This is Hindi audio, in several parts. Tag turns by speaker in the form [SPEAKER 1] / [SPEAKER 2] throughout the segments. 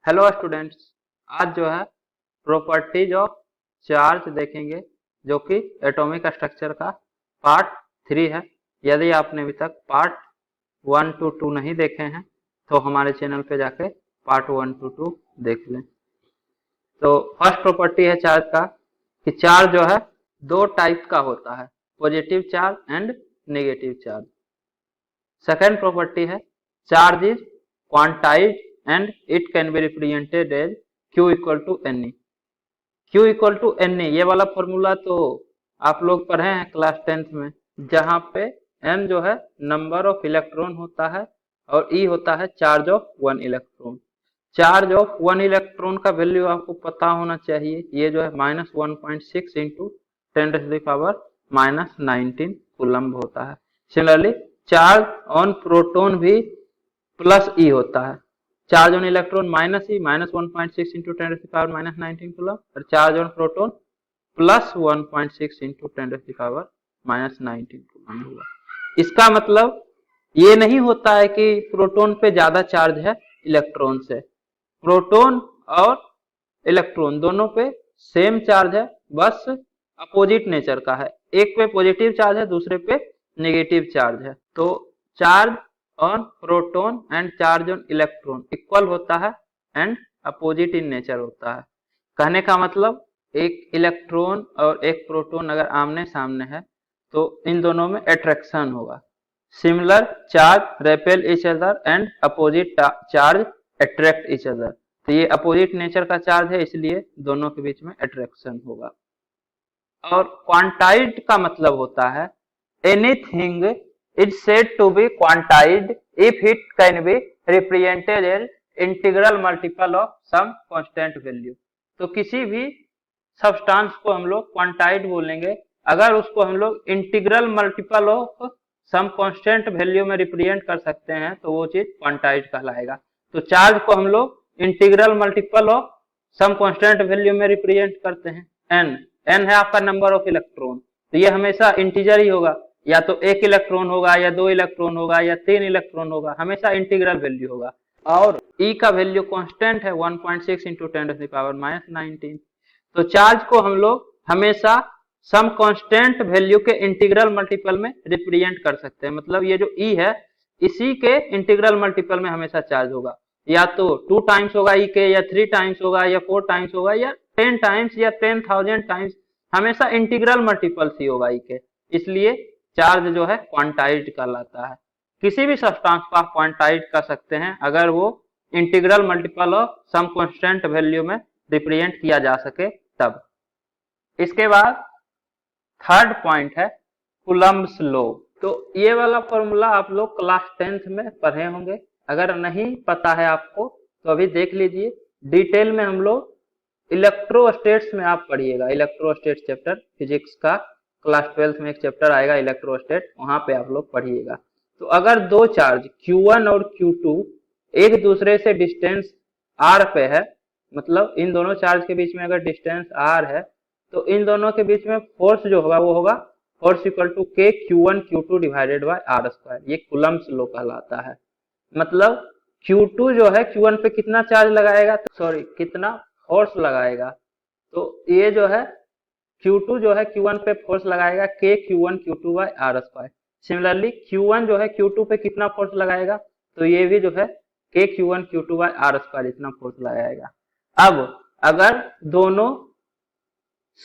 [SPEAKER 1] हेलो स्टूडेंट्स, आज जो है प्रॉपर्टीज ऑफ चार्ज देखेंगे जो कि एटॉमिक स्ट्रक्चर का पार्ट 3 है। यदि आपने अभी तक पार्ट 1 to 2 नहीं देखे हैं तो हमारे चैनल पे जाके पार्ट 1 to 2 देख लें। तो फर्स्ट प्रॉपर्टी है चार्ज का कि चार्ज जो है दो टाइप का होता है, positive charge and negative charge. Second property है charge is quantised and it can be represented as q equal to ne। q equal to ne ये वाला फॉर्मूला तो आप लोग पढ़े हैं क्लास 10th में, जहां पे n जो है नंबर ऑफ इलेक्ट्रॉन होता है और e होता है charge of one electron. Charge of one electron का वैल्यू आपको पता होना चाहिए, ये जो है -1.6 इंटू 10⁻⁻19 कूलम्ब होता है। सिमिलरली चार्ज ऑन प्रोटॉन भी प्लस ई होता है, charge on electron -1.6 into 10⁻⁻19 coulomb और charge on proton +1.6 into 10⁻⁻19 coulomb हुआ। इसका मतलब ये नहीं होता है कि प्रोटॉन पे ज्यादा चार्ज है इलेक्ट्रॉन से, प्रोटॉन और इलेक्ट्रॉन दोनों पे सेम चार्ज है, बस अपोजिट नेचर का है। एक पे पॉजिटिव चार्ज है, दूसरे पे नेगेटिव चार्ज है। तो charge on proton and charge on electron equal होता है एंड अपोजिट इन नेचर होता है। कहने का मतलब एक इलेक्ट्रॉन और एक प्रोटॉन अगर आमने सामने है तो इन दोनों में अट्रैक्शन होगा। Similar charge repel each other and opposite charge attract each other. तो ये अपोजिट नेचर का चार्ज है, इसलिए दोनों के बीच में अट्रैक्शन होगा। और क्वांटाइज्ड का मतलब होता है anything is said to be quantised if it can be represented as integral multiple of some constant value. तो किसी भी सब्सटेंस को हम लोग क्वांटाइज्ड बोलेंगे अगर उसको हम लोग integral multiple of some constant value में रिप्रेजेंट कर सकते हैं तो वो चीज क्वांटाइज्ड कहलाएगा। तो चार्ज को हम लोग integral multiple of some constant value में रिप्रेजेंट करते हैं। एन है आपका नंबर ऑफ इलेक्ट्रॉन, तो ये हमेशा इंटीजर ही होगा, या तो एक इलेक्ट्रॉन होगा या दो इलेक्ट्रॉन होगा या तीन इलेक्ट्रॉन होगा, हमेशा इंटीग्रल वैल्यू होगा। और ई का वैल्यू कांस्टेंट है 1.6 इंटू 10⁻⁻19। तो चार्ज को हम लोग हमेशा सम कांस्टेंट वैल्यू के इंटीग्रल मल्टीपल में रिप्रेजेंट कर सकते हैं। मतलब ये जो ई है इसी के इंटीग्रल मल्टीपल में हमेशा चार्ज होगा, या तो 2 टाइम्स होगा ई के, या 3 टाइम्स होगा, या 4 टाइम्स होगा, या 10 टाइम्स या 10,000 टाइम्स, हमेशा इंटीग्रल मल्टीपल ही होगा ई के। इसलिए चार्ज जो है क्वांटाइज्ड कहलाता है। किसी भी सब्सटेंस को आप क्वांटाइज्ड कर सकते हैं अगर वो integral multiple of some constant value में रिप्रेजेंट किया जा सके तब। इसके बाद थर्ड पॉइंट है कूलम्ब्स लॉ। तो ये वाला फॉर्मूला आप लोग क्लास 10th में पढ़े होंगे, अगर नहीं पता है आपको तो अभी देख लीजिए। डिटेल में हम लोग इलेक्ट्रोस्टेट्स में आप पढ़िएगा, इलेक्ट्रोस्टेट चैप्टर फिजिक्स का क्लास 12th में एक चैप्टर आएगा इलेक्ट्रोस्टेट, वहां पे आप लोग पढ़िएगा। तो अगर दो चार्ज Q1 और Q2 एक दूसरे से डिस्टेंस R पे है, मतलब इन दोनों चार्ज के बीच में अगर डिस्टेंस R है तो इन दोनों के बीच में फोर्स जो होगा वो होगा force equal to K Q1 Q2 divided by R square. ये कूलम्ब्स लॉ कहलाता है। मतलब Q2 जो है Q1 पे कितना चार्ज लगाएगा, सॉरी कितना फोर्स लगाएगा, तो ये जो है Q2 जो है Q1 पे फोर्स लगाएगा K Q1 Q2 bye R square. Similarly Q1 जो है Q2 पे कितना फोर्स लगाएगा, तो ये भी जो है K Q1 Q2 bye R square इतना फोर्स लगाएगा। अब अगर दोनों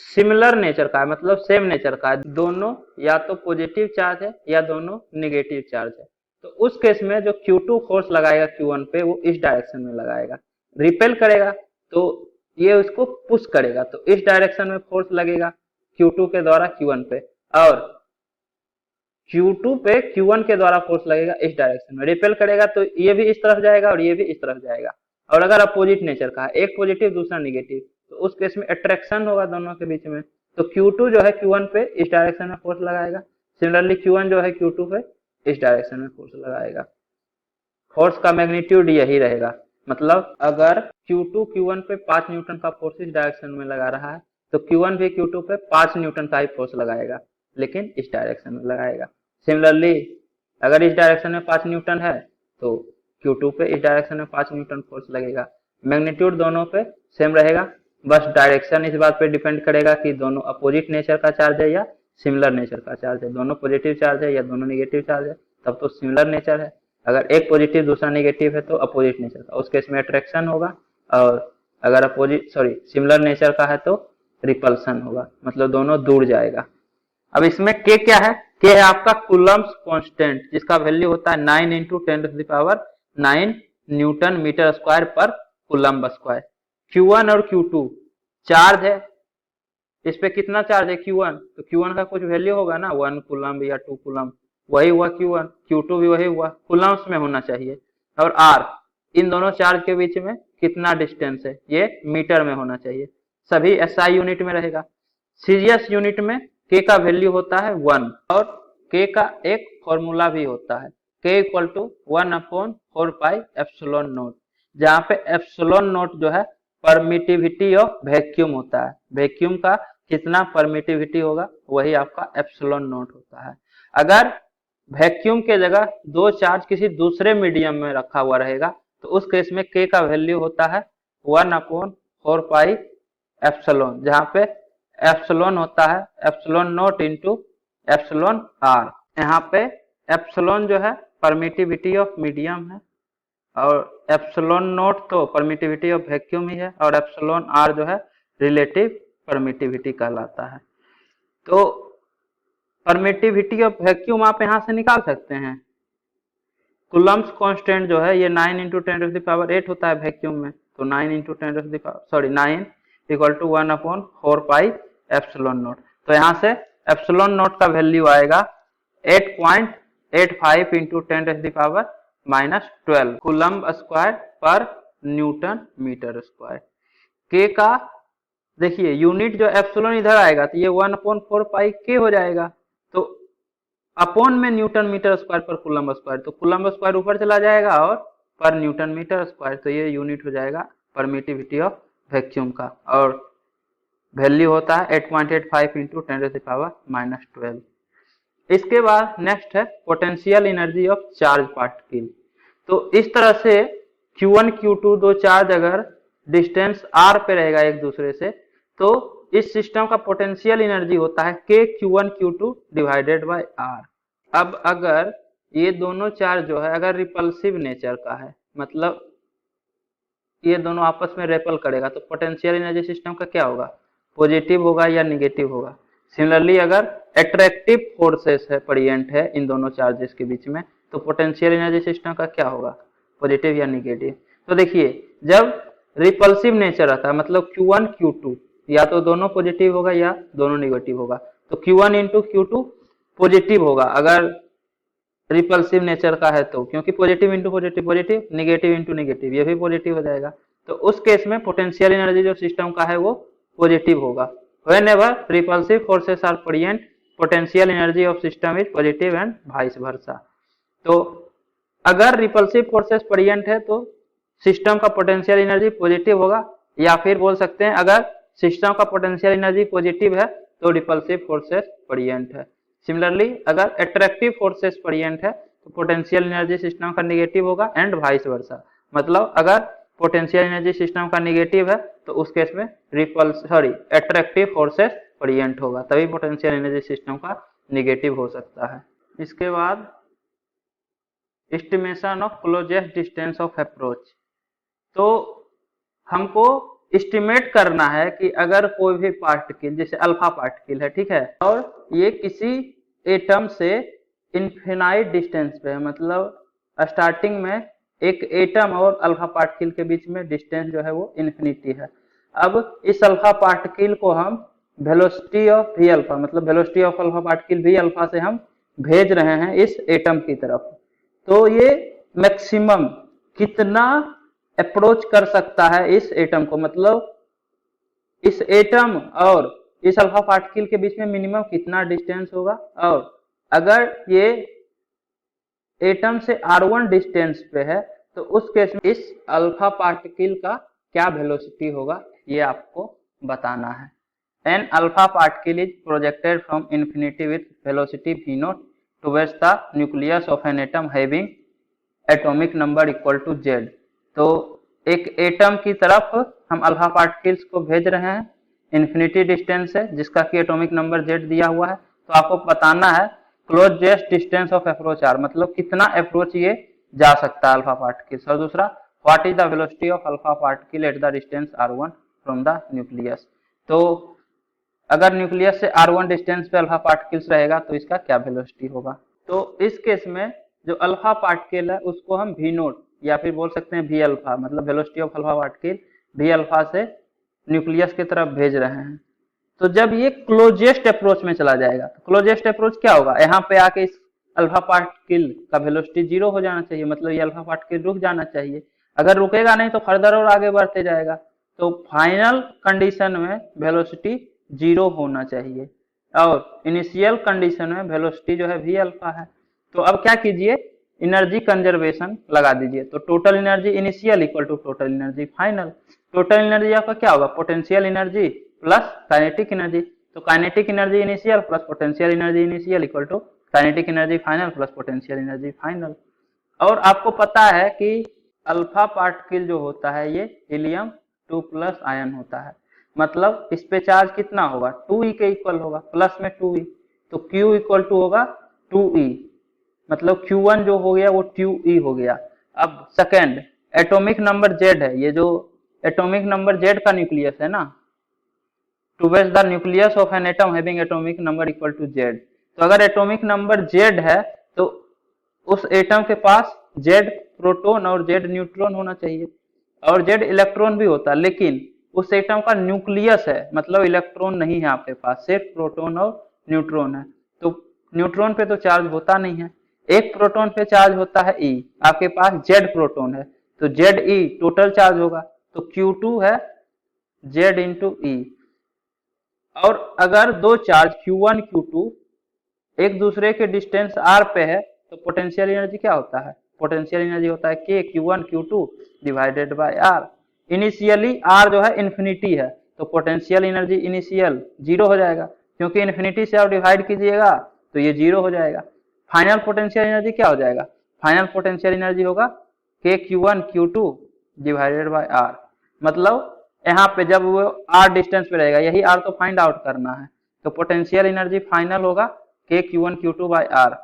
[SPEAKER 1] सिमिलर नेचर का है, मतलब सेम नेचर का है, दोनों या तो पॉजिटिव चार्ज है या दोनों नेगेटिव चार्ज है, तो उस केस में जो Q2 फोर्स लगाएगा Q1 पे वो इस डायरेक्शन में लगाएगा। रिपेल करेगा तो ये उसको पुश करेगा, तो इस डायरेक्शन में फोर्स लगेगा Q2 के द्वारा Q1 पे, और Q2 पे Q1 के द्वारा फोर्स लगेगा इस डायरेक्शन में। रिपेल करेगा तो ये भी इस तरफ जाएगा और ये भी इस तरफ जाएगा। और अगर अपोजिट नेचर का है, एक पॉजिटिव दूसरा नेगेटिव, तो उस केस में अट्रैक्शन होगा दोनों के बीच में। तो Q2 जो है Q1 पे इस डायरेक्शन में फोर्स लगाएगा, सिमिलरली Q1 जो है Q2 पे इस डायरेक्शन में फोर्स लगाएगा। फोर्स का मैग्नीट्यूड यही रहेगा। मतलब अगर Q2 Q1 पे 5 न्यूटन का फोर्स इस डायरेक्शन में लगा रहा है तो Q1 भी Q2 पे 5 न्यूटन का ही फोर्स लगाएगा, लेकिन इस डायरेक्शन में लगाएगा। सिमिलरली अगर इस डायरेक्शन में 5 न्यूटन है तो Q2 पे इस डायरेक्शन में 5 न्यूटन फोर्स लगेगा। मैग्नीट्यूड दोनों पे सेम रहेगा, बस डायरेक्शन इस बात पे डिपेंड करेगा कि दोनों अपोजिट नेचर का चार्ज है या सिमिलर नेचर का चार्ज है, दोनों पॉजिटिव चार्ज है या दोनों नेगेटिव चार्ज है, तब तो सिमिलर नेचर है। अगर एक पॉजिटिव दूसरा नेगेटिव है तो अपोजिट नेचर का, उस केस में अट्रैक्शन होगा, और अगर सिमिलर नेचर का है तो रिपल्सन होगा, मतलब दोनों दूर जाएगा। अब इसमें के क्या है, के है आपका कूलम्ब्स कांस्टेंट, जिसका वैल्यू होता है 9 इंटू 10⁹9 न्यूटन मीटर स्क्वायर पर कूलम्ब स्क्वायर। Q1 और Q2 चार्ज है, इस पे कितना चार्ज है Q1, तो Q1 का कुछ वैल्यू होगा ना, 1 कूलम्ब या 2 कूलम्ब, वही हुआ Q1, Q2 भी वही हुआ, कूलम्ब्स में होना चाहिए। और R, इन दोनों चार्ज के बीच में कितना डिस्टेंस है, ये मीटर में होना चाहिए, सभी SI यूनिट में रहेगा। सीरियस यूनिट में K का वैल्यू होता है 1, और K का एक फॉर्मूला भी होता है, K इक्वल टू 1/4πε0, जहाँ पे एप्सिलॉन नोट जो है परमिटिविटी ऑफ वैक्यूम होता है, वैक्यूम का कितना परमिटिविटी होगा वही आपका एप्सिलॉन नोट होता है। अगर वैक्यूम के जगह दो चार्ज किसी दूसरे मीडियम में रखा हुआ रहेगा तो उस केस में K का वैल्यू होता है 1/4πε, जहाँ पे एप्सिलॉन होता है epsilon note into epsilon R। यहाँ पे एप्सिलॉन जो है परमिटिविटी ऑफ मीडियम है, और एप्सिलॉन नोट तो परमिटिविटी ऑफ वैक्यूम ही है, और एप्सिलॉन R जो है रिलेटिव परमिटिविटी कहलाता है। तो परमिटिविटी ऑफ वैक्यूम आप यहाँ से निकाल सकते हैं। कूलम्ब्स कांस्टेंट जो है ये 9 इंटू 10⁸ होता है वैक्यूम में, तो 9 इंटू 9 इक्वल टू 1/4πε0। तो यहाँ से एप्सिलॉन नोट का वैल्यू आएगा 8.85 इंटू 10⁻⁻12 कूलम्ब स्क्वायर पर न्यूटन मीटर स्क्वायर। के का देखिए यूनिट जो एप्सिलॉन इधर आएगा तो ये 1/4π हो जाएगा, तो अपॉन में न्यूटन मीटर स्क्वायर पर कूलम्ब स्क्वायर, तो कूलम्ब स्क्वायर ऊपर चला जाएगा और पर न्यूटन मीटर स्क्वायर, तो ये यूनिट हो जाएगा परमिटिविटी ऑफ वैक्यूम का, और वैल्यू होता है 8.85 इंटू 10⁻⁻12। इसके बाद नेक्स्ट है potential energy of charge particle. तो इस तरह से Q1 Q2 दो चार्ज अगर डिस्टेंस r पे रहेगा एक दूसरे से, तो इस सिस्टम का पोटेंशियल एनर्जी होता है K Q1 Q2 divided by R। अब अगर ये दोनों चार्ज जो है अगर रिपल्सिव नेचर का है, मतलब ये दोनों आपस में रेपल करेगा, तो पोटेंशियल एनर्जी सिस्टम का क्या होगा, पॉजिटिव होगा या निगेटिव होगा। सिमिलरली अगर एट्रैक्टिव फोर्सेस है परिएंट है इन दोनों चार्जेस के बीच में, तो पोटेंशियल एनर्जी सिस्टम का क्या होगा, पॉजिटिव या निगेटिव। तो देखिए जब रिपल्सिव नेचर रहता है मतलब Q1 Q2 या तो दोनों पॉजिटिव होगा या दोनों निगेटिव होगा, तो Q1 इंटू Q2 पॉजिटिव होगा अगर रिपल्सिव नेचर का है, तो क्योंकि positive into positive positive, negative into negative ये भी पॉजिटिव हो जाएगा, तो उस केस में पोटेंशियल एनर्जी जो सिस्टम का है वो पॉजिटिव होगा। Whenever repulsive forces are present, potential energy of system is positive and vice versa। तो अगर रिपल्सिव फोर्सेस प्रेजेंट है तो सिस्टम का पोटेंशियल एनर्जी पॉजिटिव होगा, या फिर बोल सकते हैं अगर सिस्टम का पोटेंशियल एनर्जी पॉजिटिव है तो रिपल्सिव फोर्सेस प्रेजेंट है। सिमिलरली अगर अट्रैक्टिव फोर्सेस प्रेजेंट है तो पोटेंशियल एनर्जी सिस्टम का नेगेटिव होगा एंड वाइस वर्सा, मतलब अगर पोटेंशियल एनर्जी सिस्टम का नेगेटिव है तो उस केस में एट्रैक्टिव फोर्सेस प्रेजेंट होगा, तभी पोटेंशियल एनर्जी सिस्टम का नेगेटिव हो सकता है। इसके बाद estimation of closest distance of approach. तो हमको एस्टिमेट करना है कि अगर कोई भी पार्टिकल जैसे अल्फा पार्टिकल है, ठीक है, और ये किसी एटम से इनफिनाइट डिस्टेंस पे है, मतलब स्टार्टिंग में एक एटम और अल्फा पार्टिकल के बीच में डिस्टेंस जो है वो इन्फिनिटी है। अब इस अल्फा पार्टिकल को हम वेलोसिटी ऑफ वी अल्फा, मतलब velocity of alpha particle V alpha से हम भेज रहे हैं इस एटम की तरफ, तो ये मैक्सिमम कितना अप्रोच कर सकता है इस एटम को, मतलब इस एटम और इस अल्फा पार्टिकल के बीच में मिनिमम कितना डिस्टेंस होगा, और अगर ये एटम से r1 डिस्टेंस पे है तो उस केस में इस अल्फा पार्टिकल का क्या वेलोसिटी होगा ये आपको बताना है। An alpha particle is projected from infinity with velocity v0 towards the nucleus of an atom having atomic number equal to z। तो एक एटम की तरफ हम अल्फा पार्टिकल्स को भेज रहे हैं, इन्फिनिटी डिस्टेंस है जिसका कि एटॉमिक नंबर z दिया हुआ है। तो आपको बताना है closest distance of approach r, मतलब कितना अप्रोच ये जा सकता है अल्फा पार्टिकल्स। और दूसरा what is the velocity of alpha particle at the distance r1 from the nucleus. तो अगर न्यूक्लियस से r1 डिस्टेंस पे अल्फा पार्टिकल्स रहेगा तो इसका क्या वेलोसिटी होगा। तो इस केस में जो अल्फा पार्टिकल है उसको हम v नोट या फिर बोल सकते हैं v अल्फा, मतलब velocity of alpha particle v alpha से न्यूक्लियस की तरफ भेज रहे हैं। तो जब ये क्लोजेस्ट अप्रोच में चला जाएगा तो क्लोजेस्ट अप्रोच क्या होगा, यहाँ पे आके इस अल्फा पार्टिकल का वेलोसिटी 0 हो जाना चाहिए, मतलब ये अल्फा पार्टिकल रुक जाना चाहिए। अगर रुकेगा नहीं तो फर्दर और आगे बढ़ते जाएगा। तो फाइनल कंडीशन में वेलोसिटी 0 होना चाहिए और इनिशियल कंडीशन में वेलोसिटी जो है v अल्फा है। तो अब क्या कीजिए, एनर्जी कंजर्वेशन लगा दीजिए। तो total energy initial equal to total energy final. Total energy आपका क्या होगा, potential energy plus kinetic energy. तो kinetic energy initial plus potential energy initial equal to kinetic energy final plus potential energy final. और आपको पता है कि अल्फा पार्टिकल जो होता है ये हीलियम 2+ आयन होता है, मतलब इस पे चार्ज कितना होगा 2e के इक्वल होगा, प्लस में 2e। तो Q इक्वल टू होगा 2e, मतलब Q1 जो हो गया वो 2e हो गया। अब सेकेंड एटॉमिक नंबर Z है, ये जो एटॉमिक नंबर Z का न्यूक्लियस है ना, to base the nucleus of an atom having atomic number equal to Z। तो अगर एटॉमिक नंबर Z है तो उस एटम के पास Z प्रोटॉन और Z न्यूट्रॉन होना चाहिए, और Z इलेक्ट्रॉन भी होता है, लेकिन उस एटम का न्यूक्लियस है, मतलब इलेक्ट्रॉन नहीं है आपके पास, सिर्फ प्रोटॉन और न्यूट्रॉन है। तो न्यूट्रॉन पे तो चार्ज होता नहीं है, एक प्रोटॉन पे चार्ज होता है E, आपके पास Z प्रोटॉन है तो ZE टोटल चार्ज होगा। तो Q2 है Z इंटू E। और अगर दो चार्ज Q1 Q2 एक दूसरे के डिस्टेंस r पे है तो पोटेंशियल एनर्जी क्या होता है, पोटेंशियल एनर्जी होता है K Q1 Q2 divided by r। Initially r जो है इन्फिनिटी है तो पोटेंशियल एनर्जी इनिशियल 0 हो जाएगा, क्योंकि इन्फिनिटी से आप डिवाइड कीजिएगा तो ये 0 हो जाएगा। फाइनल पोटेंशियल एनर्जी क्या हो जाएगा, फाइनल पोटेंशियल एनर्जी होगा K Q1 Q2 divided by r। मतलब यहाँ पे जब वो r डिस्टेंस पे रहेगा, यही r तो फाइंड आउट करना है, तो पोटेंशियल एनर्जी फाइनल होगा K Q1 Q2 bye r।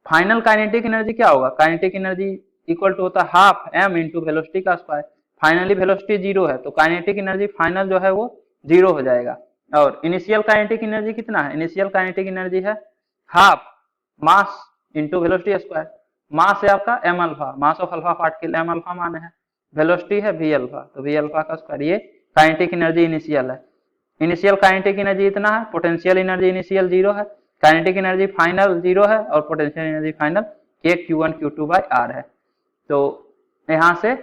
[SPEAKER 1] Final kinetic energy क्या होगा, काइनेटिक एनर्जी इक्वल टू होता है हाफ m इंटू वेलोसिटी का स्क्वायर। फाइनली वेलोसिटी 0 है तो काइनेटिक एनर्जी फाइनल जो है वो 0 हो जाएगा। और इनिशियल काइनेटिक एनर्जी कितना है, इनिशियल काइनेटिक एनर्जी है half mass into velocity square. Mass है आपका m alpha, mass of alpha particle m alpha माने है, वेलोसिटी है v अल्फा, तो v अल्फा का स्क्वायर। ये काइनेटिक एनर्जी इनिशियल है। इनिशियल काइनेटिक एनर्जी इतना है, पोटेंशियल एनर्जी इनिशियल 0 है, काइनेटिक एनर्जी फाइनल 0 है और potential energy final K Q1 Q2 bye r है। तो यहाँ से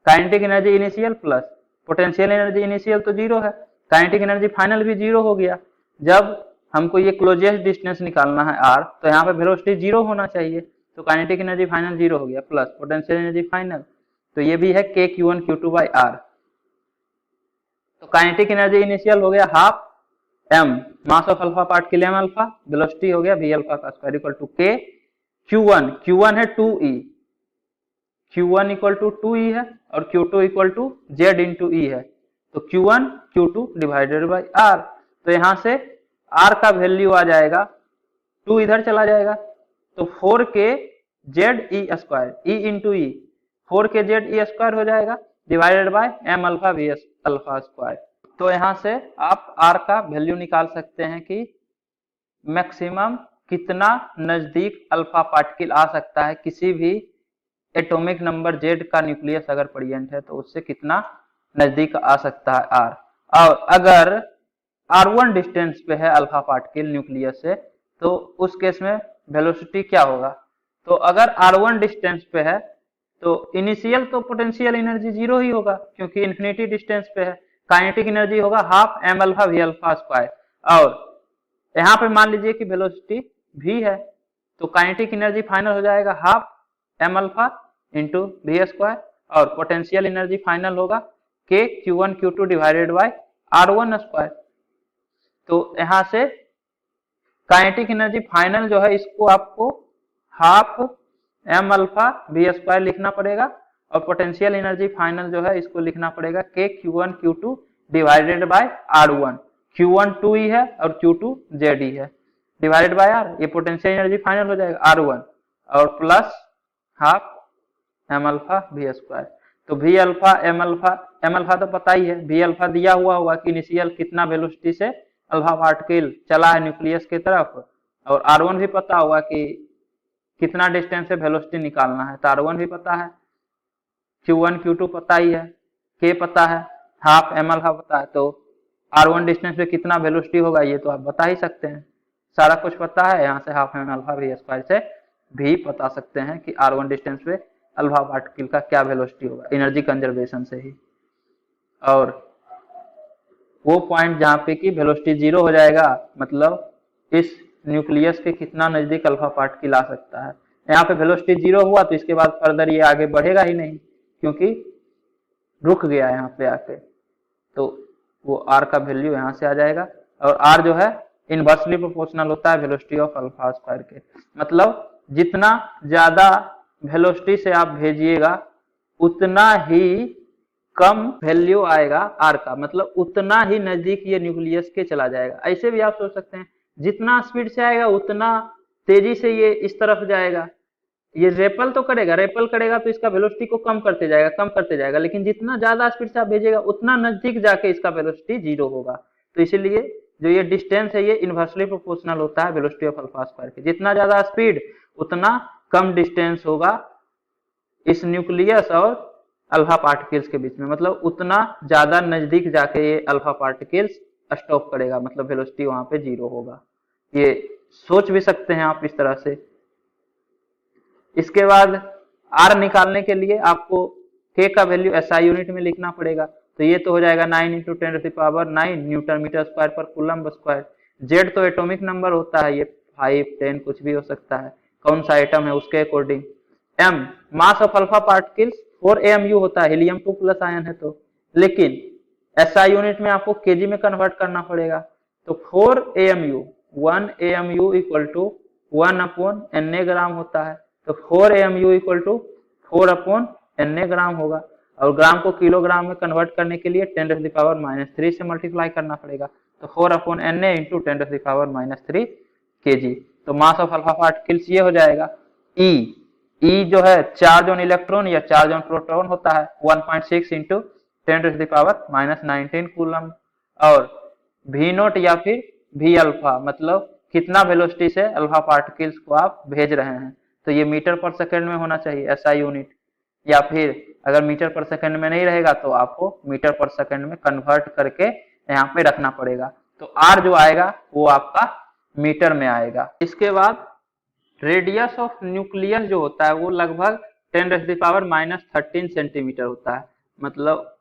[SPEAKER 1] kinetic energy initial plus potential energy initial तो 0 है, काइनेटिक एनर्जी फाइनल भी 0 हो गया। जब हमको ये क्लोजेस्ट डिस्टेंस निकालना है r तो यहाँ पे वेलोसिटी 0 होना चाहिए, तो काइनेटिक एनर्जी फाइनल 0 हो गया प्लस पोटेंशियल एनर्जी फाइनल, तो ये भी है K Q1 Q2 bye r। तो काइनेटिक एनर्जी इनिशियल हो गया half m mass of alpha particle m alpha, velocity हो गया v अल्फा का square equal to K Q1, Q1 है 2e, Q1 equal to 2e है और Q2 equal to Z into E है, तो Q1 Q2 divided by r। तो यहाँ से r का वैल्यू आ जाएगा 2 इधर चला जाएगा तो 4k ZE square, E into E 4k ZE square हो जाएगा divided by m alpha v alpha square. तो यहाँ से आप r का वैल्यू निकाल सकते हैं कि मैक्सिमम कितना नजदीक अल्फा पार्टिकल आ सकता है, किसी भी एटॉमिक नंबर Z का न्यूक्लियस अगर प्रेजेंट है तो उससे कितना नजदीक आ सकता है r। और अगर r1 डिस्टेंस पे है अल्फा पार्टिकल न्यूक्लियस से तो उस केस में वेलोसिटी क्या होगा, तो अगर r1 डिस्टेंस पे है तो इनिशियल तो पोटेंशियल एनर्जी 0 ही होगा क्योंकि इन्फिनिटी डिस्टेंस पे है, काइनेटिक एनर्जी होगा half m alpha v alpha square. और यहाँ पे मान लीजिए कि वेलोसिटी v है तो काइनेटिक एनर्जी फाइनल हो जाएगा half m alpha into v square और पोटेंशियल एनर्जी फाइनल होगा K Q1 Q2 divided bye r1 square. तो यहाँ से काइनेटिक एनर्जी फाइनल जो है इसको आपको half m alpha v square लिखना पड़ेगा और पोटेंशियल एनर्जी फाइनल जो है इसको लिखना पड़ेगा K Q1 Q2 divided bye R1। Q1 2E है और Q2 ZE है, डिवाइडेड बाय R, ये पोटेंशियल एनर्जी फाइनल हो जाएगा R1 और plus half m alpha v square. तो वी अल्फा एम अल्फा तो पता ही है, वी अल्फा दिया हुआ होगा कि इनिशियल कितना वेलोसिटी से अल्फा पार्टिकल चला है न्यूक्लियस की तरफ, और R1 भी पता होगा कि कितना डिस्टेंस से वेलोसिटी निकालना है, तो R1 भी पता है, Q1 Q2 पता ही है, K पता है, हाफ एम अल्फा पता है, तो R1 डिस्टेंस पे कितना वेलोसिटी होगा ये तो आप बता ही सकते हैं, सारा कुछ पता है, यहाँ से half m alpha v square से भी बता सकते हैं कि R1 डिस्टेंस पे अल्फा पार्टिकल का क्या वेलोसिटी होगा एनर्जी कंजर्वेशन से ही। और वो पॉइंट जहाँ पे कि वेलोसिटी जीरो हो जाएगा, मतलब इस न्यूक्लियस के कितना नजदीक अल्फा पार्टिकल आ सकता है। यहाँ पे वेलोसिटी जीरो हुआ तो इसके बाद फर्दर ये आगे बढ़ेगा ही नहीं, क्योंकि रुक गया यहाँ पे आके, तो वो आर का वैल्यू यहाँ से आ जाएगा। और आर जो है इनवर्सली प्रोपोर्शनल होता है वेलोसिटी ऑफ अल्फा स्क्वायर के, मतलब जितना ज्यादा वेलोसिटी से आप भेजिएगा उतना ही कम वैल्यू आएगा आर का, मतलब उतना ही नजदीक ये न्यूक्लियस के चला जाएगा। ऐसे भी आप सोच सकते हैं जितना स्पीड से आएगा उतना तेजी से ये इस तरफ जाएगा, ये रेपल तो करेगा, रेपल करेगा तो इसका वेलोसिटी को कम करते जाएगा, लेकिन जितना ज्यादा स्पीड से आप भेजिएगा उतना नजदीक जाके इसका वेलोसिटी जीरो होगा। तो इसीलिए जो ये डिस्टेंस है ये इनवर्सली प्रोपोर्शनल होता है वेलोसिटी ऑफ अल्फा स्क्वायर के, जितना ज्यादा स्पीड उतना कम डिस्टेंस होगा इस न्यूक्लियस और अल्फा पार्टिकल्स के बीच में, मतलब उतना ज्यादा नजदीक जाके ये अल्फा पार्टिकल्स स्टॉप करेगा, मतलब वेलोसिटी वहां पे जीरो होगा। ये सोच भी सकते हैं आप इस तरह से। इसके बाद आर निकालने के लिए आपको के का वैल्यू एसआई यूनिट में लिखना पड़ेगा, तो ये तो हो जाएगा 9 × 10⁻⁹ न्यूटन मीटर स्क्वायर पर कूलम्ब स्क्वायर। जेड तो एटॉमिक नंबर होता है, ये 5 10 कुछ भी हो सकता है, कौन सा एटम है उसके according. M mass of alpha particles 4 AMU होता है, हीलियम 2 प्लस आयन है तो, लेकिन एसआई यूनिट में आपको केजी में कन्वर्ट करना पड़ेगा। तो 4 AMU 1 AMU equal to 1/Na gram होता है, तो 4 AMU इक्वल टू 4/Na ग्राम होगा, और ग्राम को किलोग्राम में कन्वर्ट करने के लिए 10⁻³ से मल्टीप्लाई करना पड़ेगा, तो 4/Na × 10⁻³ kg। तो मास ऑफ अल्फा पार्टिकल्स ये हो जाएगा। ई जो है चार्ज ऑन इलेक्ट्रॉन या चार्ज ऑन प्रोटॉन होता है 1.6 × 10⁻⁻19 कूलम, और वी नोट या फिर वी अल्फा मतलब कितना वेलोसिटी से अल्फा पार्टिकल्स को आप भेज रहे हैं, तो ये मीटर पर सेकंड में होना चाहिए एसआई यूनिट, या फिर अगर मीटर पर सेकंड में नहीं रहेगा तो आपको मीटर पर सेकंड में कन्वर्ट करके यहाँ पे रखना पड़ेगा। तो आर जो आएगा वो आपका मीटर में आएगा। इसके बाद रेडियस ऑफ न्यूक्लियस जो होता है वो लगभग 10⁻⁻13 सेंटीमीटर होता है, मतलब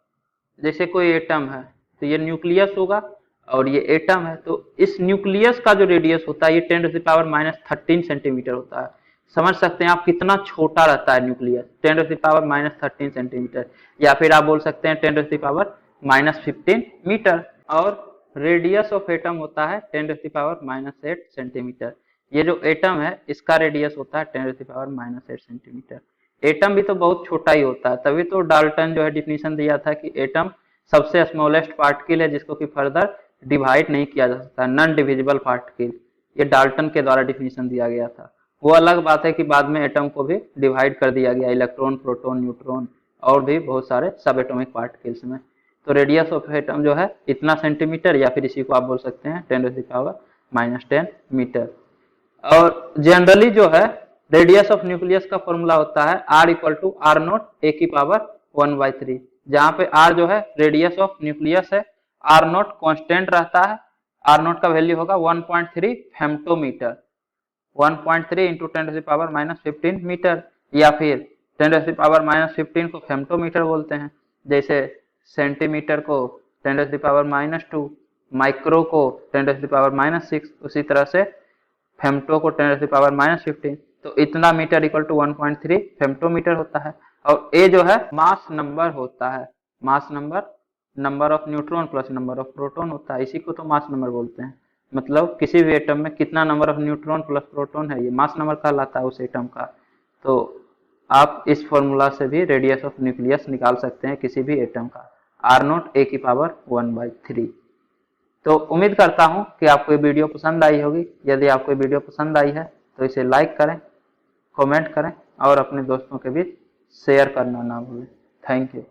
[SPEAKER 1] जैसे कोई एटम है तो ये न्यूक्लियस होगा और ये एटम है, तो इस न्यूक्लियस का जो रेडियस होता है ये 10⁻⁻13 सेंटीमीटर होता है। समझ सकते हैं आप कितना छोटा रहता है न्यूक्लियस, 10⁻⁻13 सेंटीमीटर, या फिर आप बोल सकते हैं 10⁻⁻15 मीटर। और रेडियस ऑफ एटम होता है 10⁻⁻8 सेंटीमीटर। ये जो एटम है इसका रेडियस होता है 10⁻⁻8 सेंटीमीटर। एटम भी तो बहुत छोटा ही होता है, तभी तो डाल्टन जो है डिफिनीशन दिया था कि एटम सबसे स्मॉलेस्ट पार्टिकल है जिसको कि फर्दर डिवाइड नहीं किया जा सकता, नॉन डिविजिबल पार्टिकल, ये डाल्टन के द्वारा डिफिनीशन दिया गया था। वो अलग बात है कि बाद में एटम को भी डिवाइड कर दिया गया, इलेक्ट्रॉन प्रोटॉन न्यूट्रॉन और भी बहुत सारे सब एटॉमिक पार्टिकल्स में। तो रेडियस ऑफ एटम जो है इतना सेंटीमीटर, या फिर इसी को आप बोल सकते हैं 10⁻⁻10 मीटर। और जनरली जो है रेडियस ऑफ न्यूक्लियस का फॉर्मूला होता है R = R0 A⁻1/3, जहाँ पे R जो है रेडियस ऑफ न्यूक्लियस है, R0 कांस्टेंट रहता है, R0 का वैल्यू होगा 1.3 फेम्टोमीटर, 1.3 × 10⁻⁻15 मीटर, या फिर 10⁻⁻15 को फेम्टोमीटर बोलते हैं, जैसे सेंटीमीटर को 10⁻⁻2, माइक्रो को 10⁻⁻6, उसी तरह से फेम्टो को 10⁻⁻15, तो इतना मीटर इक्वल टू 1.3 फेम्टोमीटर होता है। और ए जो है मास नंबर होता है, mass number of neutron plus number of proton होता है, इसी को तो मास नंबर बोलते हैं, मतलब किसी भी एटम में कितना number of neutron plus proton है ये मास नंबर कहलाता है उस एटम का। तो आप इस फॉर्मूला से भी रेडियस ऑफ न्यूक्लियस निकाल सकते हैं किसी भी एटम का, r0 a की पावर 1/3। तो उम्मीद करता हूं कि आपको ये वीडियो पसंद आई होगी। यदि आपको ये वीडियो पसंद आई है तो इसे लाइक करें, कमेंट करें और अपने दोस्तों के बीच शेयर करना ना भूलें। Thank you.